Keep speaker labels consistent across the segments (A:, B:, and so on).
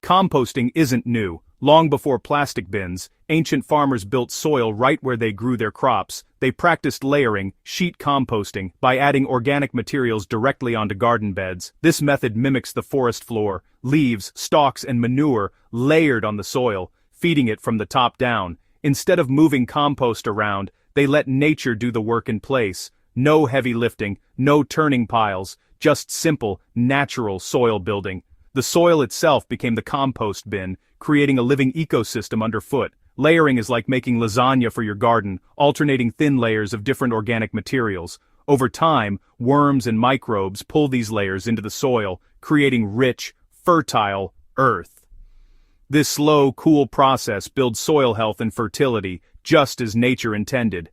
A: Composting isn't new. Long before plastic bins, ancient farmers built soil right where they grew their crops. They practiced layering, sheet composting, by adding organic materials directly onto garden beds. This method mimics the forest floor: leaves, stalks, and manure layered on the soil, feeding it from the top down. Instead of moving compost around, they let nature do the work in place. No heavy lifting, no turning piles, just simple, natural soil building. The soil itself became the compost bin, creating a living ecosystem underfoot. Layering is like making lasagna for your garden, alternating thin layers of different organic materials. Over time, worms and microbes pull these layers into the soil, creating rich, fertile earth. This slow, cool process builds soil health and fertility, just as nature intended.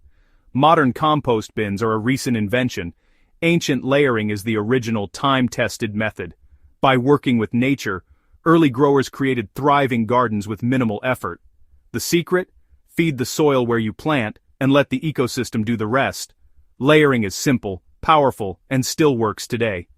A: Modern compost bins are a recent invention. Ancient layering is the original, time-tested method. By working with nature, early growers created thriving gardens with minimal effort. The secret? Feed the soil where you plant, and let the ecosystem do the rest. Layering is simple, powerful, and still works today.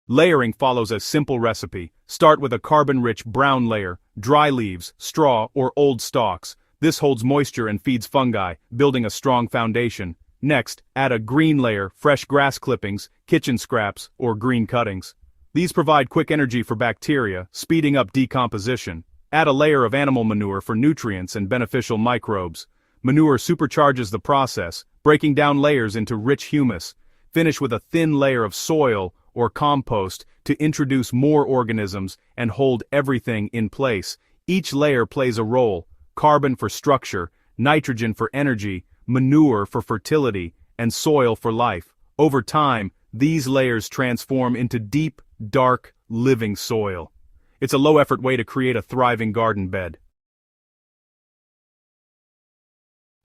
A: Layering follows a simple recipe. Start with a carbon-rich brown layer, dry leaves, straw, or old stalks. This holds moisture and feeds fungi, building a strong foundation. Next, add a green layer, fresh grass clippings, kitchen scraps, or green cuttings. These provide quick energy for bacteria, speeding up decomposition. Add a layer of animal manure for nutrients and beneficial microbes. Manure supercharges the process, breaking down layers into rich humus. Finish with a thin layer of soil or compost to introduce more organisms and hold everything in place. Each layer plays a role: carbon for structure, nitrogen for energy, manure for fertility, and soil for life. Over time, these layers transform into deep, dark, living soil. It's a low-effort way to create a thriving garden bed.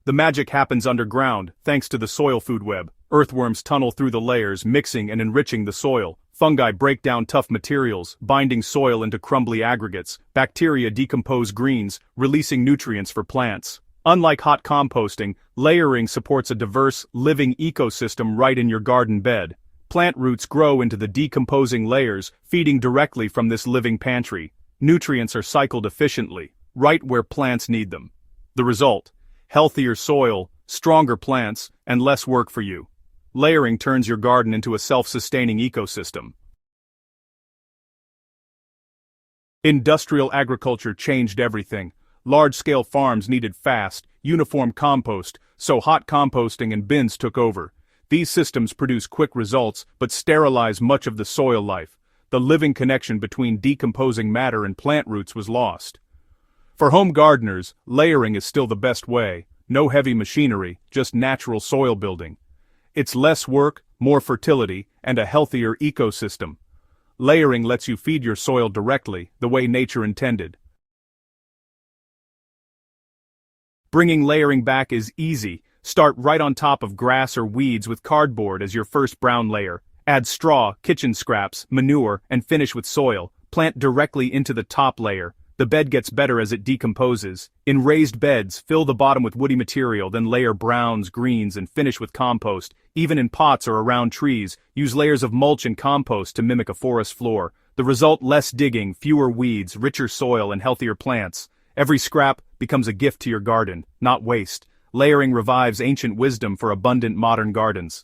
A: The magic happens underground, thanks to the soil food web. Earthworms tunnel through the layers, mixing and enriching the soil. Fungi break down tough materials, binding soil into crumbly aggregates. Bacteria decompose greens, releasing nutrients for plants. Unlike hot composting, layering supports a diverse, living ecosystem right in your garden bed. Plant roots grow into the decomposing layers, feeding directly from this living pantry. Nutrients are cycled efficiently, right where plants need them. The result: healthier soil, stronger plants, and less work for you. Layering turns your garden into a self-sustaining ecosystem. Industrial agriculture changed everything. Large-scale farms needed fast, uniform compost, so hot composting and bins took over. These systems produce quick results, but sterilize much of the soil life. The living connection between decomposing matter and plant roots was lost. For home gardeners, layering is still the best way. No heavy machinery, just natural soil building. It's less work, more fertility, and a healthier ecosystem. Layering lets you feed your soil directly, the way nature intended. Bringing layering back is easy. Start right on top of grass or weeds with cardboard as your first brown layer. Add straw, kitchen scraps, manure, and finish with soil. Plant directly into the top layer. The bed gets better as it decomposes. In raised beds, fill the bottom with woody material, then layer browns, greens, and finish with compost. Even in pots or around trees, use layers of mulch and compost to mimic a forest floor. The result: less digging, fewer weeds, richer soil, and healthier plants. Every scrap becomes a gift to your garden, not waste. Layering revives ancient wisdom for abundant modern gardens.